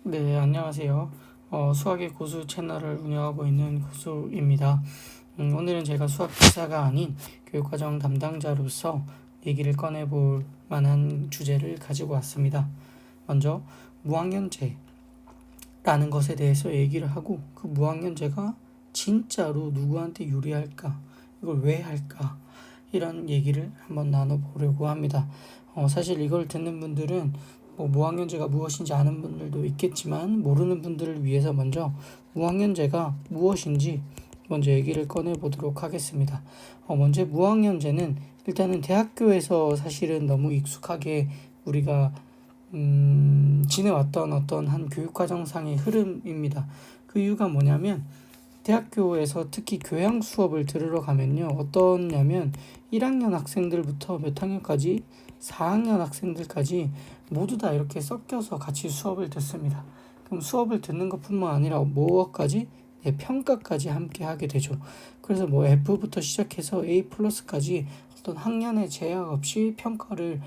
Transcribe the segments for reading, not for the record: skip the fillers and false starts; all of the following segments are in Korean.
네, 안녕하세요. 수학의 고수 채널을 운영하고 있는 고수입니다. 오늘은 제가 수학 기사가 아닌 교육과정 담당자로서 얘기를 꺼내볼 만한 주제를 가지고 왔습니다. 먼저 무항연제라는 것에 대해서 얘기를 하고, 그 무항연제가 진짜로 누구한테 유리할까? 이걸 왜 할까? 이런 얘기를 한번 나눠보려고 합니다. 사실 이걸 듣는 분들은 무항연제가 무엇인지 아는 분들도 있겠지만, 모르는 분들을 위해서 먼저 무항연제가 무엇인지 먼저 얘기를 꺼내 보도록 하겠습니다. 먼저 무항연제는 일단은 대학교에서 사실은 너무 익숙하게 우리가 지내왔던 어떤 한 교육과정상의 흐름입니다. 그 이유가 뭐냐면, 대학교에서 특히 교양 수업을 들으러 가면요, 어떠냐면 1학년 학생들부터 몇 학년까지 4학년 학생들까지 모두 다 이렇게 섞여서 같이 수업을 듣습니다. 그럼 수업을 듣는 것뿐만 아니라 뭐까지? 네, 평가까지 함께 하게 되죠. 그래서 F부터 시작해서 A 플러스까지 어떤 학년의 제약 없이 평가를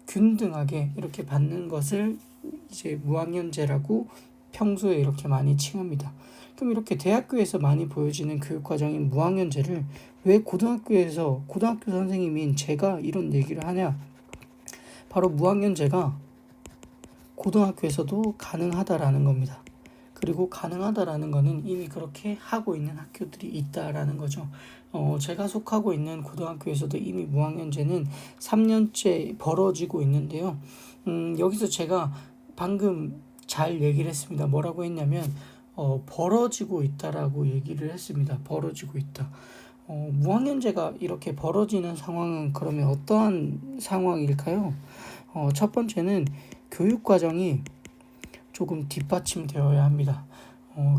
균등하게 이렇게 받는 것을 이제 무학년제라고 평소에 이렇게 많이 칭합니다. 그럼 이렇게 대학교에서 많이 보여지는 교육과정인 무학년제를 왜 고등학교 선생님인 제가 이런 얘기를 하냐? 바로 무학년제가 고등학교에서도 가능하다라는 겁니다. 그리고 가능하다라는 거는 이미 그렇게 하고 있는 학교들이 있다라는 거죠. 제가 속하고 있는 고등학교에서도 이미 무학년제는 3년째 벌어지고 있는데요. 여기서 제가 방금 잘 얘기를 했습니다. 뭐라고 했냐면, 벌어지고 있다라고 얘기를 했습니다. 벌어지고 있다. 무학년제가 이렇게 벌어지는 상황은 그러면 어떠한 상황일까요? 첫 번째는 교육과정이 조금 뒷받침되어야 합니다.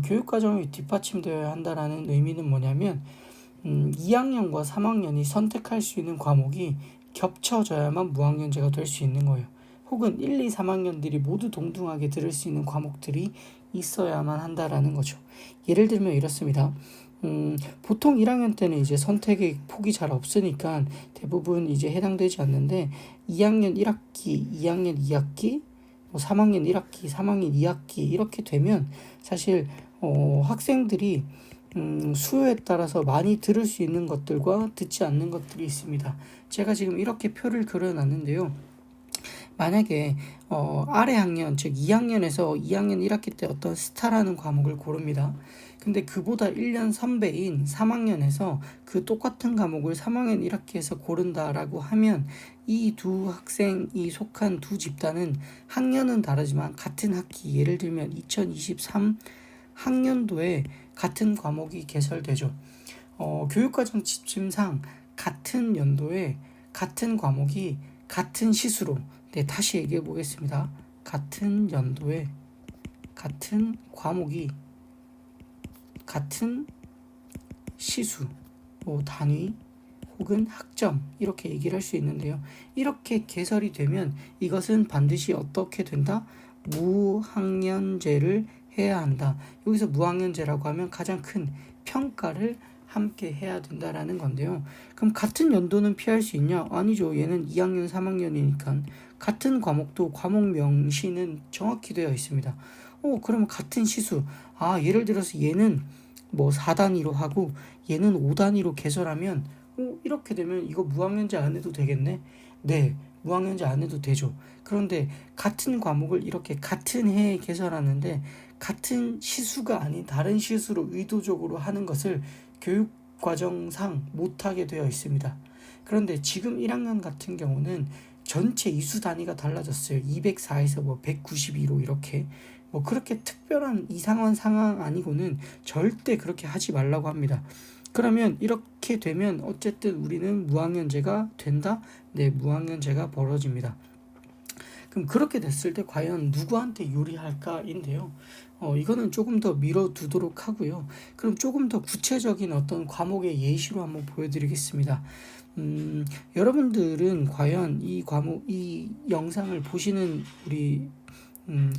교육과정이 뒷받침되어야 한다라는 의미는 뭐냐면, 2학년과 3학년이 선택할 수 있는 과목이 겹쳐져야만 무학년제가 될 수 있는 거예요. 혹은 1, 2, 3학년들이 모두 동등하게 들을 수 있는 과목들이 있어야만 한다라는 거죠. 예를 들면 이렇습니다. 보통 1학년 때는 이제 선택의 폭이 잘 없으니까 대부분 이제 해당되지 않는데, 2학년 1학기, 2학년 2학기, 3학년 1학기, 3학년 2학기 이렇게 되면 사실 학생들이 수요에 따라서 많이 들을 수 있는 것들과 듣지 않는 것들이 있습니다. 제가 지금 이렇게 표를 그려놨는데요. 만약에 아래 학년, 즉 2학년에서 2학년 1학기 때 어떤 스타라는 과목을 고릅니다. 근데 그보다 1년 선배인 3학년에서 그 똑같은 과목을 3학년 1학기에서 고른다라고 하면, 이 두 학생이 속한 두 집단은 학년은 다르지만 같은 학기, 예를 들면 2023 학년도에 같은 과목이 개설되죠. 교육과정 지침상 같은 연도에 같은 과목이 같은 시수로, 네, 다시 얘기해 보겠습니다. 같은 연도에 같은 과목이 같은 시수, 단위 혹은 학점 이렇게 얘기를 할 수 있는데요. 이렇게 개설이 되면 이것은 반드시 어떻게 된다? 무학년제를 해야 한다. 여기서 무학년제라고 하면 가장 큰 평가를 함께 해야 된다라는 건데요. 그럼 같은 연도는 피할 수 있냐? 아니죠. 얘는 2학년, 3학년이니까 같은 과목도 과목 명시는 정확히 되어 있습니다. 그러면 같은 시수, 예를 들어서 얘는 4단위로 하고 얘는 5단위로 개설하면, 이렇게 되면 이거 무학년제 안 해도 되겠네? 네, 무학년제 안 해도 되죠. 그런데 같은 과목을 이렇게 같은 해에 개설하는데 같은 시수가 아닌 다른 시수로 의도적으로 하는 것을 교육과정상 못하게 되어 있습니다. 그런데 지금 1학년 같은 경우는 전체 이수 단위가 달라졌어요. 204에서 192로 이렇게 그렇게 특별한 이상한 상황 아니고는 절대 그렇게 하지 말라고 합니다. 그러면 이렇게 되면 어쨌든 우리는 무학년제가 된다? 네, 무학년제가 벌어집니다. 그럼 그렇게 됐을 때 과연 누구한테 유리할까인데요. 이거는 조금 더 미뤄두도록 하고요. 그럼 조금 더 구체적인 어떤 과목의 예시로 한번 보여드리겠습니다. 여러분들은 과연 이 영상을 보시는 우리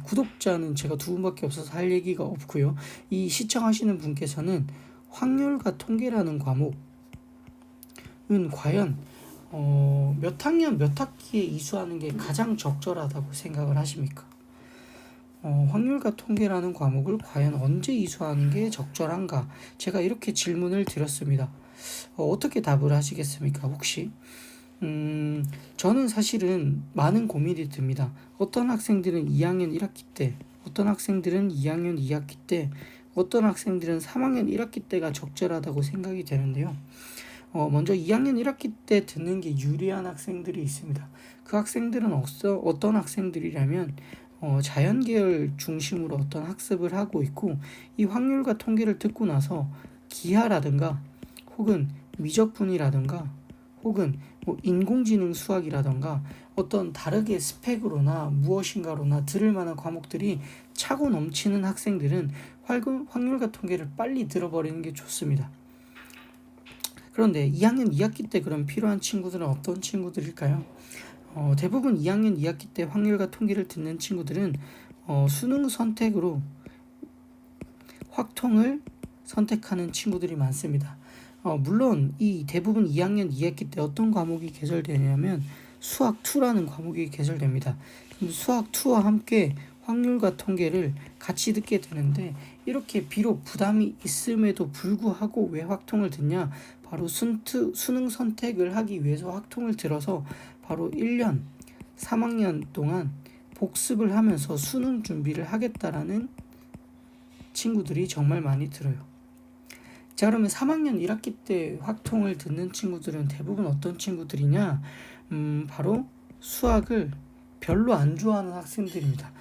구독자는 제가 두 분밖에 없어서 할 얘기가 없고요. 이 시청하시는 분께서는 확률과 통계라는 과목은 과연 몇 학년 몇 학기에 이수하는 게 가장 적절하다고 생각을 하십니까? 확률과 통계라는 과목을 과연 언제 이수하는 게 적절한가? 제가 이렇게 질문을 드렸습니다. 어떻게 답을 하시겠습니까? 혹시? 저는 사실은 많은 고민이 듭니다. 어떤 학생들은 2학년 1학기 때, 어떤 학생들은 2학년 2학기 때, 어떤 학생들은 3학년 1학기 때가 적절하다고 생각이 되는데요. 먼저 2학년 1학기 때 듣는 게 유리한 학생들이 있습니다. 그 학생들은 어떤 학생들이라면 자연계열 중심으로 어떤 학습을 하고 있고, 이 확률과 통계를 듣고 나서 기하라든가 혹은 미적분이라든가 혹은 뭐 인공지능 수학이라든가 어떤 다르게 스펙으로나 무엇인가로나 들을 만한 과목들이 차고 넘치는 학생들은 확률과 통계를 빨리 들어버리는 게 좋습니다. 그런데 2학년 2학기 때 그럼 필요한 친구들은 어떤 친구들일까요? 대부분 2학년 2학기 때 확률과 통계를 듣는 친구들은 수능 선택으로 확통을 선택하는 친구들이 많습니다. 물론 이 대부분 2학년 2학기 때 어떤 과목이 개설되냐면 수학 2라는 과목이 개설됩니다. 수학 2와 함께 확률과 통계를 같이 듣게 되는데, 이렇게 비록 부담이 있음에도 불구하고 왜 확통을 듣냐? 바로 수능 선택을 하기 위해서 확통을 들어서 바로 1년 3학년 동안 복습을 하면서 수능 준비를 하겠다라는 친구들이 정말 많이 들어요. 자, 그러면 3학년 1학기 때 확통을 듣는 친구들은 대부분 어떤 친구들이냐? 바로 수학을 별로 안 좋아하는 학생들입니다.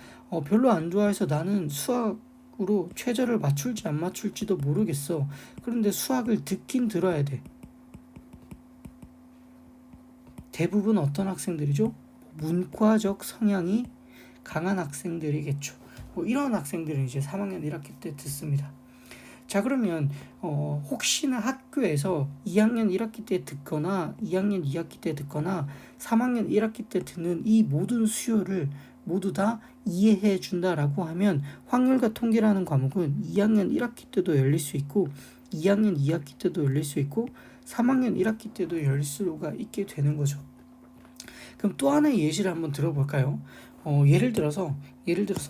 별로 안 좋아해서 나는 수학으로 최저를 맞출지 안 맞출지도 모르겠어. 그런데 수학을 듣긴 들어야 돼. 대부분 어떤 학생들이죠? 문과적 성향이 강한 학생들이겠죠. 이런 학생들은 이제 3학년 1학기 때 듣습니다. 자, 그러면 혹시나 학교에서 2학년 1학기 때 듣거나 2학년 2학기 때 듣거나 3학년 1학기 때 듣는 이 모든 수요를 모두 다 이해해 준다라고 하면 확률과 통계라는 과목은 2학년 1학기 때도 열릴 수 있고 2학년 2학기 때도 열릴 수 있고 3학년 1학기 때도 열릴 수가 있게 되는 거죠. 그럼 또 하나의 예시를 한번 들어볼까요? 예를 들어서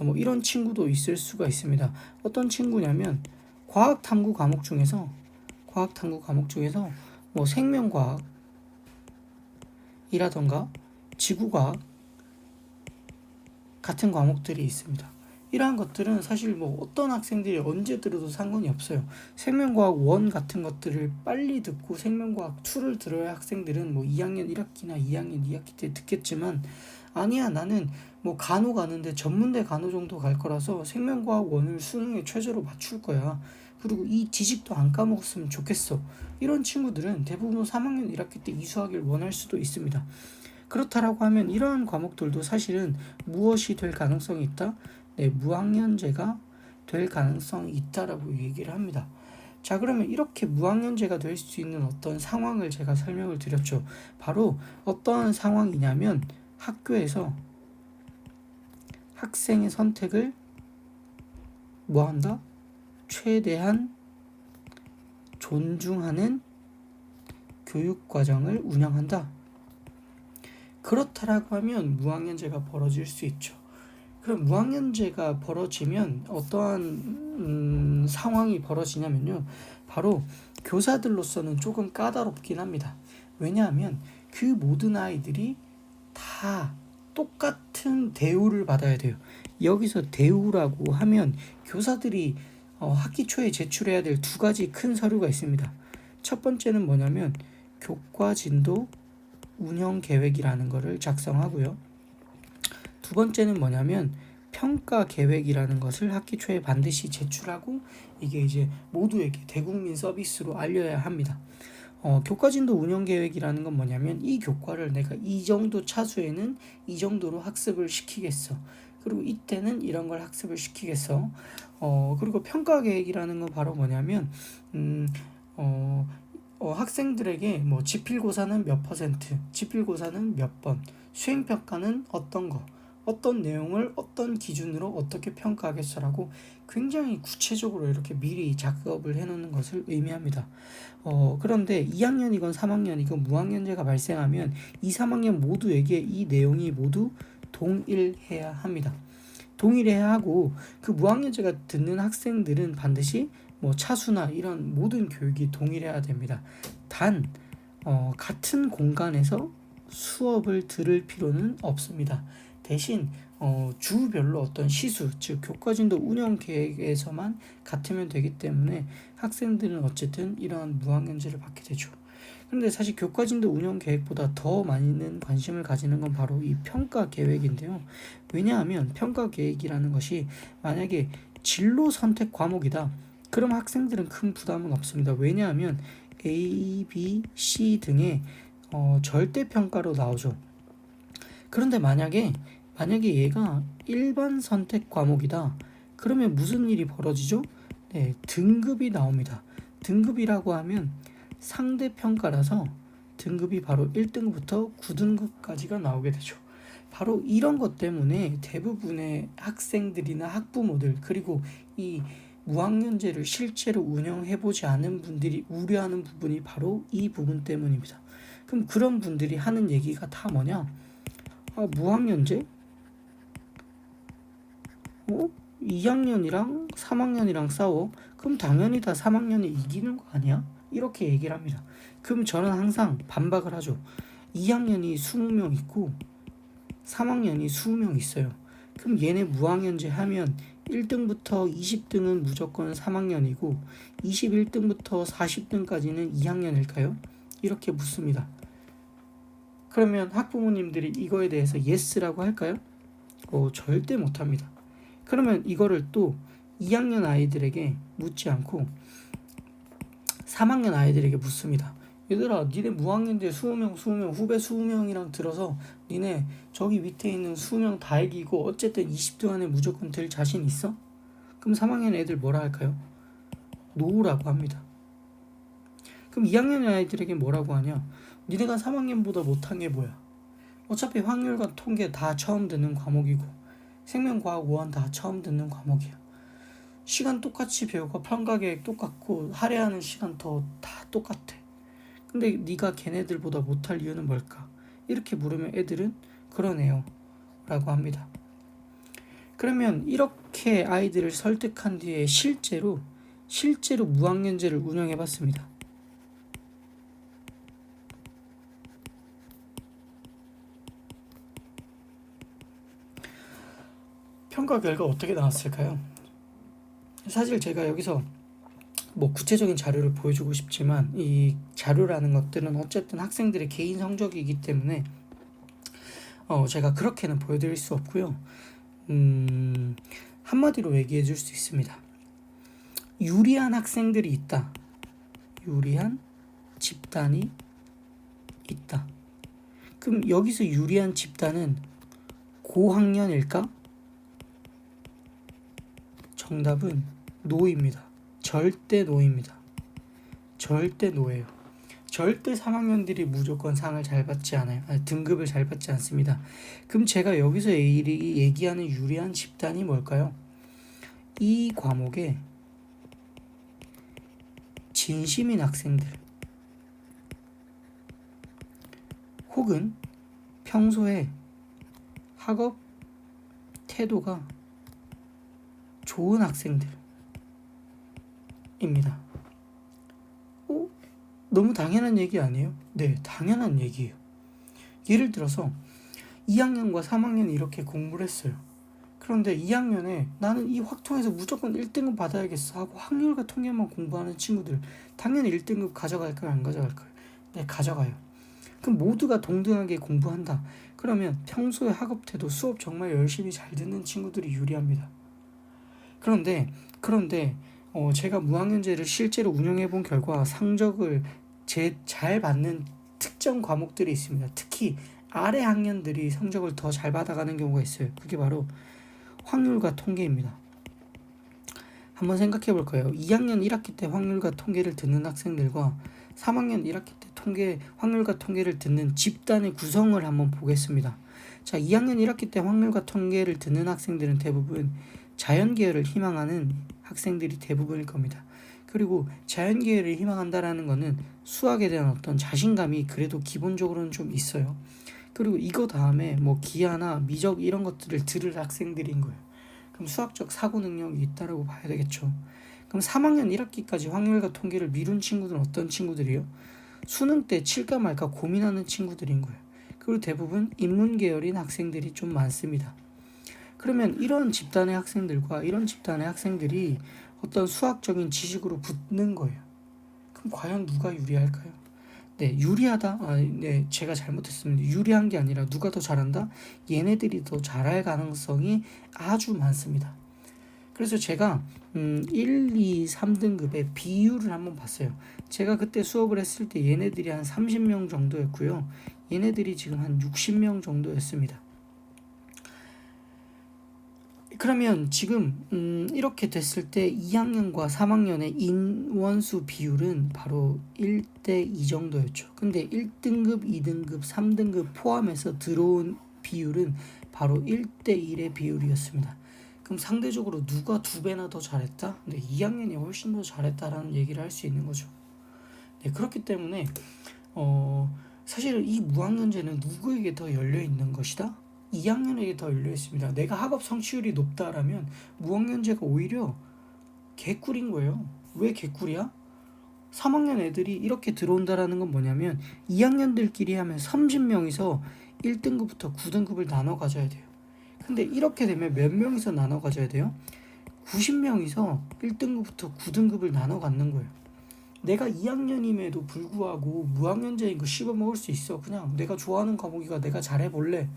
뭐 이런 친구도 있을 수가 있습니다. 어떤 친구냐면 과학 탐구 과목 중에서 뭐 생명과학이라던가 지구과학 같은 과목들이 있습니다. 이러한 것들은 사실 뭐 어떤 학생들이 언제 들어도 상관이 없어요. 생명과학 1 같은 것들을 빨리 듣고 생명과학 2를 들어야 학생들은 뭐 2학년 1학기나 2학년 2학기 때 듣겠지만, 아니야, 나는 뭐 간호 가는데 전문대 간호 정도 갈 거라서 생명과학 1을 수능에 최저로 맞출 거야. 그리고 이 지식도 안 까먹었으면 좋겠어. 이런 친구들은 대부분 3학년 1학기 때 이수하기를 원할 수도 있습니다. 그렇다라고 하면 이러한 과목들도 사실은 무엇이 될 가능성이 있다? 네, 무학년제가 될 가능성이 있다라고 얘기를 합니다. 자, 그러면 이렇게 무학년제가 될 수 있는 어떤 상황을 제가 설명을 드렸죠. 바로 어떠한 상황이냐면 학교에서 학생의 선택을 뭐한다? 최대한 존중하는 교육과정을 운영한다. 그렇다라고 하면 무학년제가 벌어질 수 있죠. 그럼 무학년제가 벌어지면 어떠한 상황이 벌어지냐면요. 바로 교사들로서는 조금 까다롭긴 합니다. 왜냐하면 그 모든 아이들이 다 똑같은 대우를 받아야 돼요. 여기서 대우라고 하면 교사들이 학기 초에 제출해야 될 2가지 큰 서류가 있습니다. 첫 번째는 뭐냐면 교과 진도 운영 계획이라는 것을 작성하고요. 두 번째는 뭐냐면 평가 계획이라는 것을 학기 초에 반드시 제출하고, 이게 이제 모두에게 대국민 서비스로 알려야 합니다. 교과진도 운영 계획이라는 건 뭐냐면 이 교과를 내가 이 정도 차수에는 이 정도로 학습을 시키겠어. 그리고 이때는 이런 걸 학습을 시키겠어. 그리고 평가 계획이라는 건 바로 뭐냐면 학생들에게 뭐 지필고사는 몇 퍼센트, 지필고사는 몇 번, 수행평가는 어떤 거, 어떤 내용을 어떤 기준으로 어떻게 평가하겠어라고 굉장히 구체적으로 이렇게 미리 작업을 해놓는 것을 의미합니다. 그런데 2학년이건 3학년이건 무학년제가 발생하면 2, 3학년 모두에게 이 내용이 모두 동일해야 합니다. 동일해야 하고, 그 무학년제가 듣는 학생들은 반드시 뭐 차수나 이런 모든 교육이 동일해야 됩니다. 단 같은 공간에서 수업을 들을 필요는 없습니다. 대신 주별로 어떤 시수, 즉 교과진도 운영 계획에서만 같으면 되기 때문에 학생들은 어쨌든 이러한 무학년제를 받게 되죠. 그런데 사실 교과진도 운영 계획보다 더 많은 관심을 가지는 건 바로 이 평가 계획인데요. 왜냐하면 평가 계획이라는 것이 만약에 진로 선택 과목이다, 그럼 학생들은 큰 부담은 없습니다. 왜냐하면 A, B, C 등의 절대 평가로 나오죠. 그런데 만약에 얘가 일반 선택 과목이다, 그러면 무슨 일이 벌어지죠? 네, 등급이 나옵니다. 등급이라고 하면 상대 평가라서 등급이 바로 1등급부터 9등급까지가 나오게 되죠. 바로 이런 것 때문에 대부분의 학생들이나 학부모들, 그리고 이 무학년제를 실제로 운영해보지 않은 분들이 우려하는 부분이 바로 이 부분 때문입니다. 그럼 그런 분들이 하는 얘기가 다 뭐냐? 무학년제? 2학년이랑 3학년이랑 싸워? 그럼 당연히 다 3학년이 이기는 거 아니야? 이렇게 얘기를 합니다. 그럼 저는 항상 반박을 하죠. 2학년이 20명 있고 3학년이 20명 있어요. 그럼 얘네 무학년제 하면 1등부터 20등은 무조건 3학년이고 21등부터 40등까지는 2학년일까요? 이렇게 묻습니다. 그러면 학부모님들이 이거에 대해서 예스라고 할까요? 절대 못합니다. 그러면 이거를 또 2학년 아이들에게 묻지 않고 3학년 아이들에게 묻습니다. 얘들아, 니네 무학년제 20명 후배 20명이랑 들어서 니네 저기 밑에 있는 20명 다 이기고 어쨌든 20등 안에 무조건 들 자신 있어? 그럼 3학년 애들 뭐라 할까요? 노라고 합니다. 그럼 2학년 아이들에게 뭐라고 하냐? 니네가 3학년보다 못한 게 뭐야? 어차피 확률과 통계 다 처음 듣는 과목이고 생명과학 5원 다 처음 듣는 과목이야. 시간 똑같이 배우고 평가 계획 똑같고 할애하는 시간 다 똑같아. 근데 네가 걔네들보다 못할 이유는 뭘까? 이렇게 물으면 애들은 그러네요 라고 합니다. 그러면 이렇게 아이들을 설득한 뒤에 실제로 무학년제를 운영해 봤습니다. 평가 결과 어떻게 나왔을까요? 사실 제가 여기서 뭐 구체적인 자료를 보여주고 싶지만 이 자료라는 것들은 어쨌든 학생들의 개인 성적이기 때문에 제가 그렇게는 보여드릴 수 없고요. 한마디로 얘기해 줄 수 있습니다. 유리한 학생들이 있다. 유리한 집단이 있다. 그럼 여기서 유리한 집단은 고학년일까? 정답은 노입니다. 절대 노입니다. 절대 노예요. 절대 3학년들이 무조건 상을 잘 받지 않아요. 등급을 잘 받지 않습니다. 그럼 제가 여기서 얘기하는 유리한 집단이 뭘까요? 이 과목에 진심인 학생들, 혹은 평소에 학업 태도가 좋은 학생들입니다. 너무 당연한 얘기 아니에요? 네, 당연한 얘기예요. 예를 들어서 2학년과 3학년이 이렇게 공부를 했어요. 그런데 2학년에 나는 이 확통에서 무조건 1등급 받아야겠어 하고 확률과 통계만 공부하는 친구들, 당연히 1등급 가져갈까요? 안 가져갈까요? 네, 가져가요. 그럼 모두가 동등하게 공부한다. 그러면 평소에 학업 태도, 수업 정말 열심히 잘 듣는 친구들이 유리합니다. 그런데 제가 무학년제를 실제로 운영해 본 결과 성적을 잘 받는 특정 과목들이 있습니다. 특히 아래 학년들이 성적을 더 잘 받아가는 경우가 있어요. 그게 바로 확률과 통계입니다. 한번 생각해 볼 거예요. 2학년 1학기 때 확률과 통계를 듣는 학생들과 3학년 1학기 때 확률과 통계를 듣는 집단의 구성을 한번 보겠습니다. 자, 2학년 1학기 때 확률과 통계를 듣는 학생들은 대부분 자연계열을 희망하는 학생들이 대부분일 겁니다. 그리고 자연계열을 희망한다라는 것은 수학에 대한 어떤 자신감이 그래도 기본적으로는 좀 있어요. 그리고 이거 다음에 뭐 기하나 미적 이런 것들을 들을 학생들인 거예요. 그럼 수학적 사고 능력이 있다라고 봐야 되겠죠. 그럼 3학년 1학기까지 확률과 통계를 미룬 친구들은 어떤 친구들이요? 수능 때 칠까 말까 고민하는 친구들인 거예요. 그리고 대부분 인문 계열인 학생들이 좀 많습니다. 그러면 이런 집단의 학생들과 이런 집단의 학생들이 어떤 수학적인 지식으로 붙는 거예요. 그럼 과연 누가 유리할까요? 네, 유리하다? 네, 제가 잘못했습니다. 유리한 게 아니라 누가 더 잘한다? 얘네들이 더 잘할 가능성이 아주 많습니다. 그래서 제가 1, 2, 3등급의 비율을 한번 봤어요. 제가 그때 수업을 했을 때 얘네들이 한 30명 정도였고요. 얘네들이 지금 한 60명 정도였습니다. 그러면 지금 이렇게 됐을 때 2학년과 3학년의 인원수 비율은 바로 1대 2 정도였죠. 근데 1등급, 2등급, 3등급 포함해서 들어온 비율은 바로 1대 1의 비율이었습니다. 그럼 상대적으로 누가 2배나 더 잘했다? 근데 2학년이 훨씬 더 잘했다라는 얘기를 할 수 있는 거죠. 네, 그렇기 때문에 사실은 이 무학년제는 누구에게 더 열려 있는 것이다? 2학년에게 더 열려 있습니다. 내가 학업 성취율이 높다라면 무학년제가 오히려 개꿀인 거예요. 왜 개꿀이야? 3학년 애들이 이렇게 들어온다라는 건 뭐냐면 2학년들끼리 하면 30명이서 1등급부터 9등급을 나눠 가져야 돼요. 근데 이렇게 되면 몇 명이서 나눠 가져야 돼요? 90명이서 1등급부터 9등급을 나눠 갖는 거예요. 내가 2학년임에도 불구하고 무학년제인 거 씹어 먹을 수 있어. 그냥 내가 좋아하는 과목이가 내가 잘해볼래.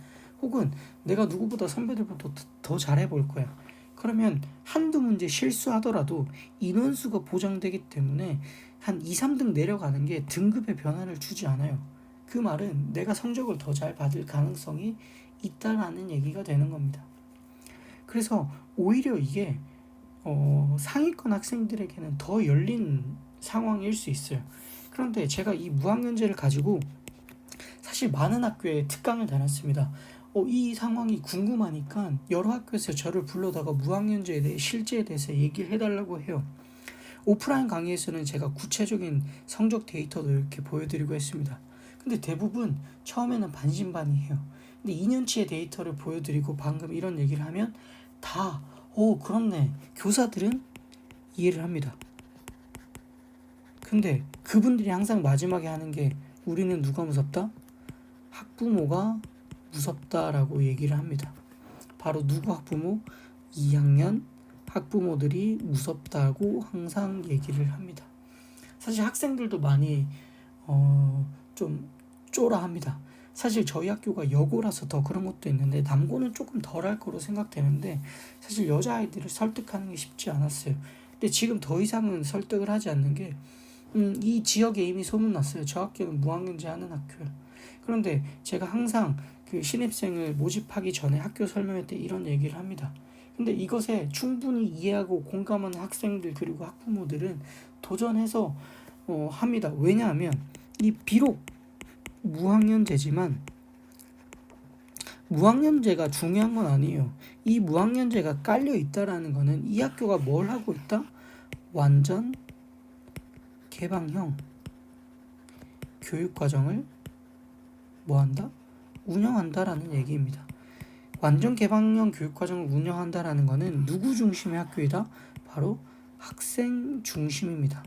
혹은 내가 누구보다 선배들보다 더 잘해볼 거야. 그러면 한두 문제 실수하더라도 인원수가 보장되기 때문에 한 2, 3등 내려가는 게 등급의 변화를 주지 않아요. 그 말은 내가 성적을 더 잘 받을 가능성이 있다라는 얘기가 되는 겁니다. 그래서 오히려 이게 상위권 학생들에게는 더 열린 상황일 수 있어요. 그런데 제가 이 무학년제를 가지고 사실 많은 학교에 특강을 다녔습니다. 이 상황이 궁금하니까 여러 학교에서 저를 불러다가 무학년제에 대해 실제에 대해서 얘기를 해달라고 해요. 오프라인 강의에서는 제가 구체적인 성적 데이터도 이렇게 보여드리고 했습니다. 근데 대부분 처음에는 반신반의해요. 근데 2년치의 데이터를 보여드리고 방금 이런 얘기를 하면 다 그렇네. 교사들은 이해를 합니다. 근데 그분들이 항상 마지막에 하는 게 우리는 누가 무섭다? 학부모가 무섭다라고 얘기를 합니다. 바로 누구 학부모? 2학년 학부모들이 무섭다고 항상 얘기를 합니다. 사실 학생들도 많이 좀 쫄아합니다. 사실 저희 학교가 여고라서 더 그런 것도 있는데 남고는 조금 덜할 거로 생각되는데 사실 여자아이들을 설득하는 게 쉽지 않았어요. 근데 지금 더 이상은 설득을 하지 않는 게 이 지역에 이미 소문났어요. 저 학교는 무학년제 하는 학교예요. 그런데 제가 항상 그 신입생을 모집하기 전에 학교 설명회 때 이런 얘기를 합니다. 근데 이것에 충분히 이해하고 공감하는 학생들 그리고 학부모들은 도전해서 합니다. 왜냐하면 이 비록 무학년제지만 무학년제가 중요한 건 아니에요. 이 무학년제가 깔려 있다라는 거는 이 학교가 뭘 하고 있다? 완전 개방형 교육과정을 뭐한다? 운영한다라는 얘기입니다. 완전 개방형 교육과정을 운영한다라는 것은 누구 중심의 학교이다? 바로 학생 중심입니다.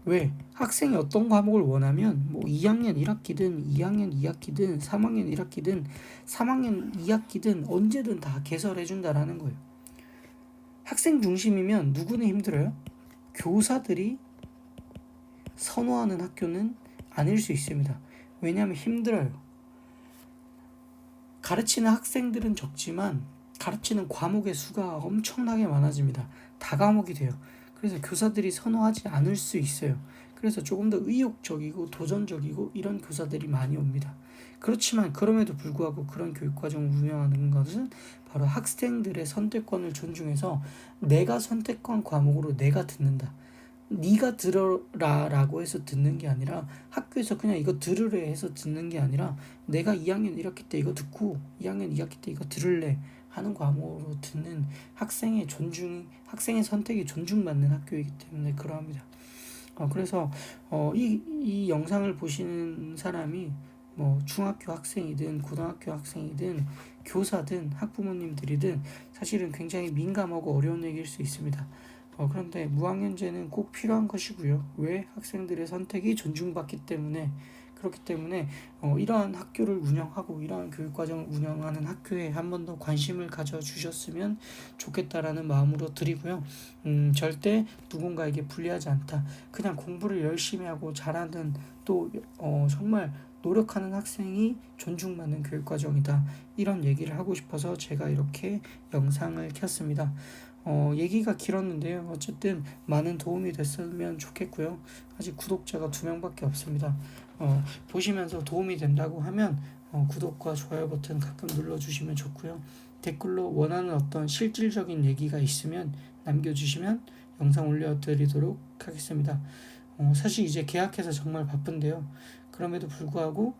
왜? 학생이 어떤 과목을 원하면 2학년 1학기든 2학년 2학기든 3학년 1학기든 3학년 2학기든 언제든 다 개설해준다라는 거예요. 학생 중심이면 누구는 힘들어요? 교사들이 선호하는 학교는 아닐 수 있습니다. 왜냐하면 힘들어요. 가르치는 학생들은 적지만 가르치는 과목의 수가 엄청나게 많아집니다. 다과목이 돼요. 그래서 교사들이 선호하지 않을 수 있어요. 그래서 조금 더 의욕적이고 도전적이고 이런 교사들이 많이 옵니다. 그렇지만 그럼에도 불구하고 그런 교육과정을 운영하는 것은 바로 학생들의 선택권을 존중해서 내가 선택한 과목으로 내가 듣는다. 네가 들어라 라고 해서 듣는 게 아니라 학교에서 그냥 이거 들으래 해서 듣는 게 아니라 내가 2학년 1학기 때 이거 듣고 2학년 2학기 때 이거 들을래 하는 과목으로 듣는 학생의 선택이 존중받는 학교이기 때문에 그러합니다. 그래서 이 영상을 보시는 사람이 뭐 중학교 학생이든 고등학교 학생이든 교사든 학부모님들이든 사실은 굉장히 민감하고 어려운 얘기일 수 있습니다. 그런데 무학년제는 꼭 필요한 것이고요. 왜? 학생들의 선택이 존중받기 때문에. 그렇기 때문에 이러한 학교를 운영하고 이러한 교육과정을 운영하는 학교에 한 번 더 관심을 가져주셨으면 좋겠다라는 마음으로 드리고요. 절대 누군가에게 불리하지 않다. 그냥 공부를 열심히 하고 잘하는 또 정말 노력하는 학생이 존중받는 교육과정이다. 이런 얘기를 하고 싶어서 제가 이렇게 영상을 켰습니다. 얘기가 길었는데요. 어쨌든 많은 도움이 됐으면 좋겠고요. 아직 구독자가 2명밖에 없습니다. 보시면서 도움이 된다고 하면 구독과 좋아요 버튼 가끔 눌러주시면 좋고요. 댓글로 원하는 어떤 실질적인 얘기가 있으면 남겨주시면 영상 올려드리도록 하겠습니다. 사실 이제 계약해서 정말 바쁜데요. 그럼에도 불구하고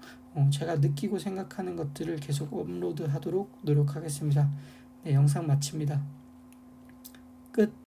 제가 느끼고 생각하는 것들을 계속 업로드하도록 노력하겠습니다. 네, 영상 마칩니다. 끝.